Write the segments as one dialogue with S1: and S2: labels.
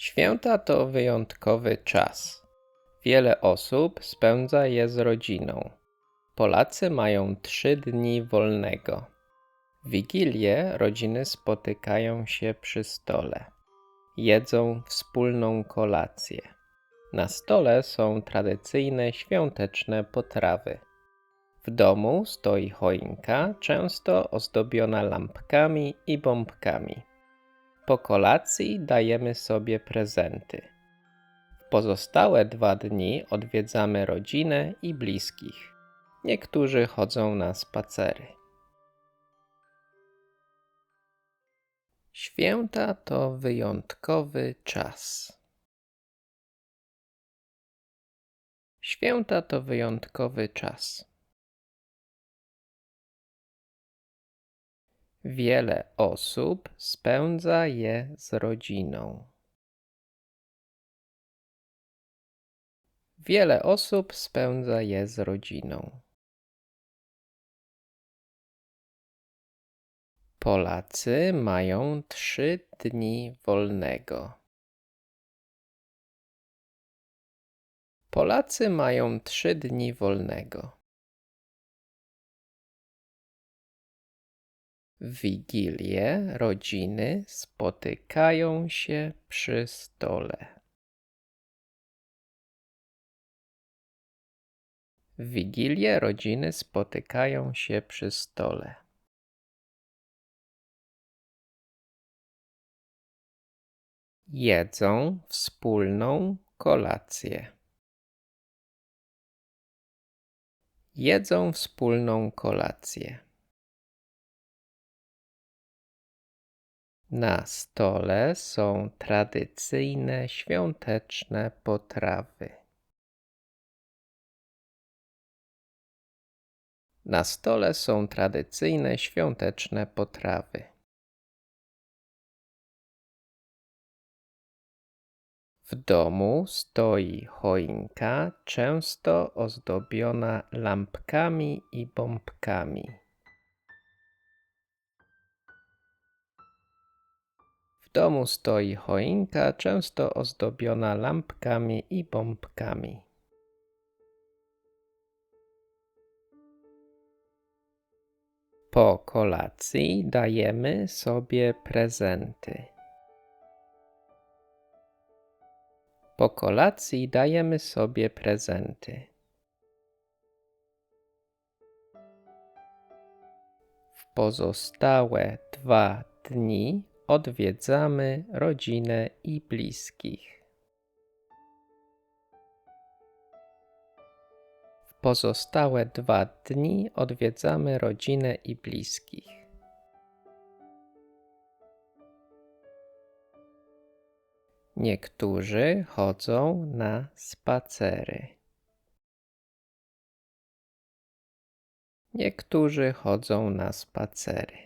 S1: Święta to wyjątkowy czas. Wiele osób spędza je z rodziną. Polacy mają 3 dni wolnego. W Wigilię rodziny spotykają się przy stole. Jedzą wspólną kolację. Na stole są tradycyjne świąteczne potrawy. W domu stoi choinka, często ozdobiona lampkami i bombkami. Po kolacji dajemy sobie prezenty. W pozostałe 2 dni odwiedzamy rodzinę i bliskich. Niektórzy chodzą na spacery. Święta to wyjątkowy czas. Święta to wyjątkowy czas. Wiele osób spędza je z rodziną. Wiele osób spędza je z rodziną. Polacy mają 3 dni wolnego. Polacy mają 3 dni wolnego. W Wigilię rodziny spotykają się przy stole. W Wigilię rodziny spotykają się przy stole. Jedzą wspólną kolację. Jedzą wspólną kolację. Na stole są tradycyjne świąteczne potrawy. Na stole są tradycyjne świąteczne potrawy. W domu stoi choinka, często ozdobiona lampkami i bombkami. W domu stoi choinka, często ozdobiona lampkami i bombkami. Po kolacji dajemy sobie prezenty. Po kolacji dajemy sobie prezenty. W pozostałe 2 dni odwiedzamy rodzinę i bliskich. W pozostałe 2 dni odwiedzamy rodzinę i bliskich. Niektórzy chodzą na spacery. Niektórzy chodzą na spacery.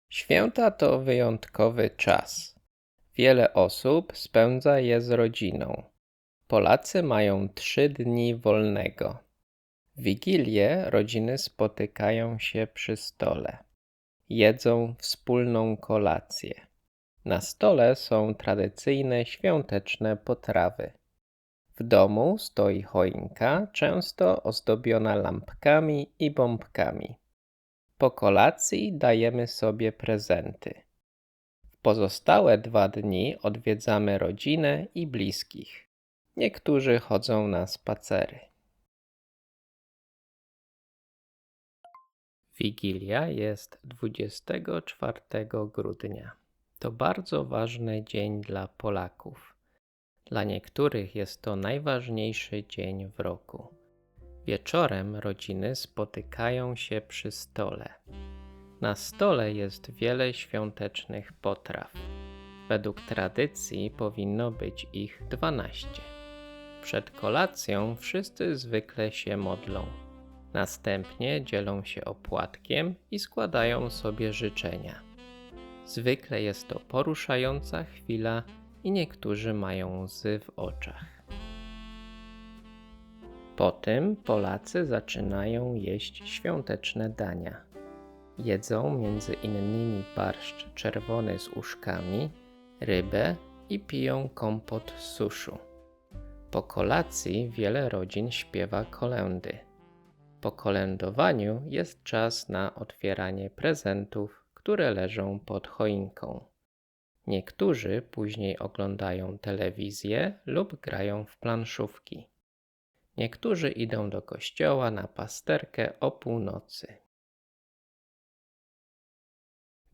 S1: Święta to wyjątkowy czas. Wiele osób spędza je z rodziną. Polacy mają 3 dni wolnego. W Wigilię rodziny spotykają się przy stole. Jedzą wspólną kolację. Na stole są tradycyjne świąteczne potrawy. W domu stoi choinka, często ozdobiona lampkami i bombkami. Po kolacji dajemy sobie prezenty. W pozostałe 2 dni odwiedzamy rodzinę i bliskich. Niektórzy chodzą na spacery. Wigilia jest 24 grudnia. To bardzo ważny dzień dla Polaków. Dla niektórych jest to najważniejszy dzień w roku. Wieczorem rodziny spotykają się przy stole. Na stole jest wiele świątecznych potraw. Według tradycji powinno być ich 12. Przed kolacją wszyscy zwykle się modlą. Następnie dzielą się opłatkiem i składają sobie życzenia. Zwykle jest to poruszająca chwila i niektórzy mają łzy w oczach. Po tym Polacy zaczynają jeść świąteczne dania. Jedzą między innymi barszcz czerwony z uszkami, rybę i piją kompot z suszu. Po kolacji wiele rodzin śpiewa kolędy. Po kolędowaniu jest czas na otwieranie prezentów, które leżą pod choinką. Niektórzy później oglądają telewizję lub grają w planszówki. Niektórzy idą do kościoła na pasterkę o północy.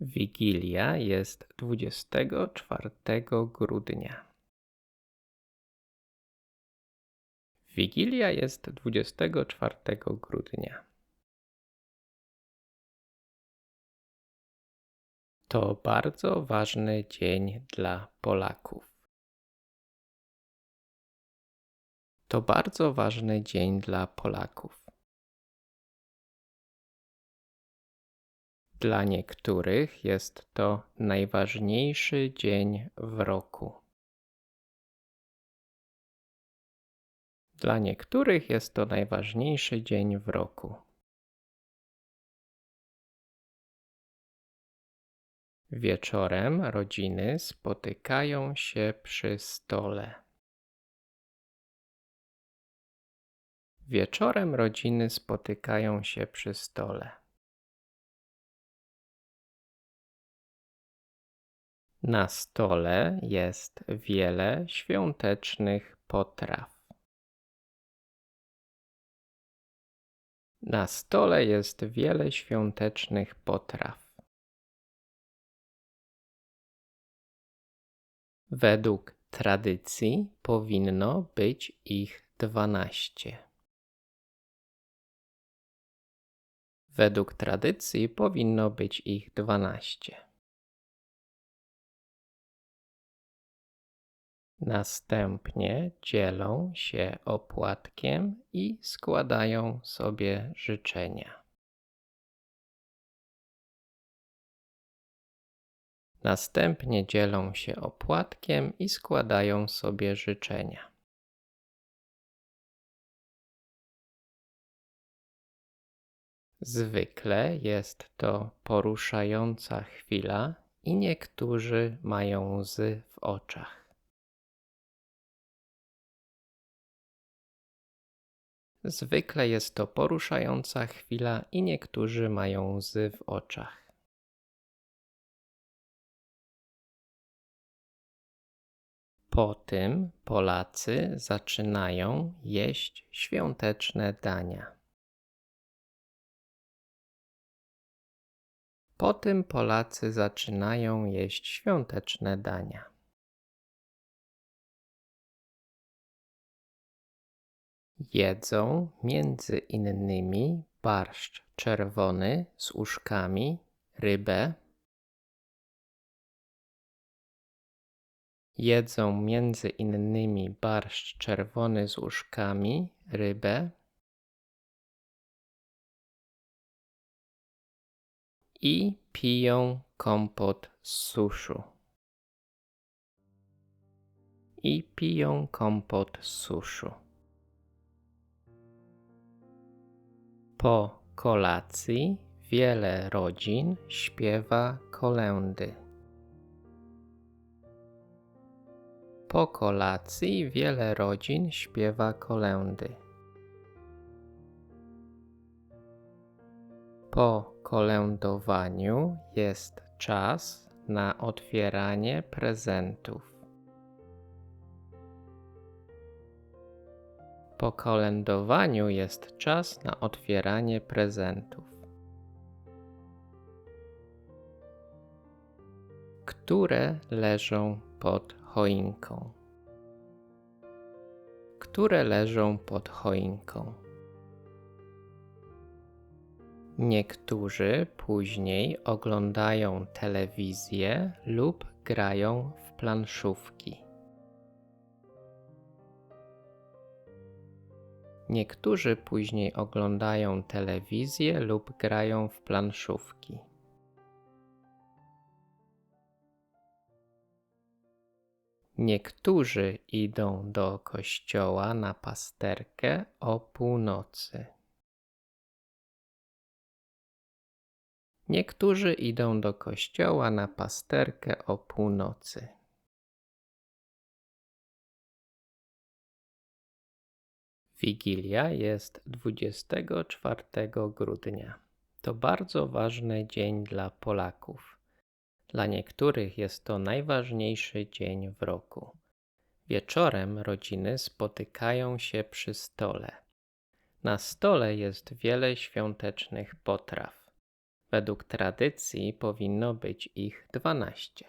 S1: Wigilia jest 24 grudnia. Wigilia jest 24 grudnia. To bardzo ważny dzień dla Polaków. To bardzo ważny dzień dla Polaków. Dla niektórych jest to najważniejszy dzień w roku. Dla niektórych jest to najważniejszy dzień w roku. Wieczorem rodziny spotykają się przy stole. Wieczorem rodziny spotykają się przy stole. Na stole jest wiele świątecznych potraw. Na stole jest wiele świątecznych potraw. Według tradycji powinno być ich 12. Według tradycji powinno być ich 12. Następnie dzielą się opłatkiem i składają sobie życzenia. Następnie dzielą się opłatkiem i składają sobie życzenia. Zwykle jest to poruszająca chwila i niektórzy mają łzy w oczach. Zwykle jest to poruszająca chwila i niektórzy mają łzy w oczach. Po tym Polacy zaczynają jeść świąteczne dania. Po tym Polacy zaczynają jeść świąteczne dania. Jedzą między innymi barszcz czerwony z uszkami, rybę. Jedzą między innymi barszcz czerwony z uszkami, rybę i piją kompot z suszu. I piją kompot z suszu. Po kolacji wiele rodzin śpiewa kolędy. Po kolacji wiele rodzin śpiewa kolędy. Po kolędowaniu jest czas na otwieranie prezentów. Po kolędowaniu jest czas na otwieranie prezentów. Które leżą pod choinką. Które leżą pod choinką. Niektórzy później oglądają telewizję lub grają w planszówki. Niektórzy później oglądają telewizję lub grają w planszówki. Niektórzy idą do kościoła na pasterkę o północy. Niektórzy idą do kościoła na pasterkę o północy. Wigilia jest 24 grudnia. To bardzo ważny dzień dla Polaków. Dla niektórych jest to najważniejszy dzień w roku. Wieczorem rodziny spotykają się przy stole. Na stole jest wiele świątecznych potraw. Według tradycji powinno być ich 12.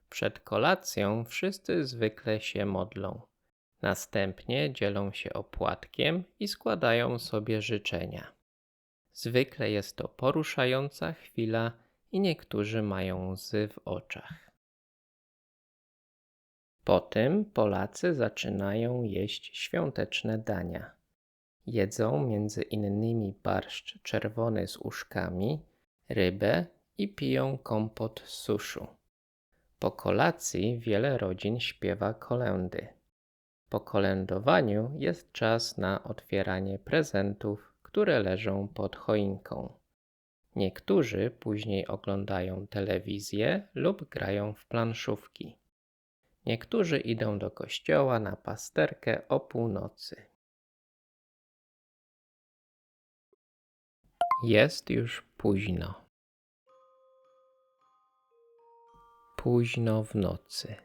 S1: Przed kolacją wszyscy zwykle się modlą. Następnie dzielą się opłatkiem i składają sobie życzenia. Zwykle jest to poruszająca chwila i niektórzy mają łzy w oczach. Po tym Polacy zaczynają jeść świąteczne dania. Jedzą między innymi barszcz czerwony z uszkami, rybę i piją kompot z suszu. Po kolacji wiele rodzin śpiewa kolędy. Po kolędowaniu jest czas na otwieranie prezentów, które leżą pod choinką. Niektórzy później oglądają telewizję lub grają w planszówki. Niektórzy idą do kościoła na pasterkę o północy. Jest już późno. Późno w nocy.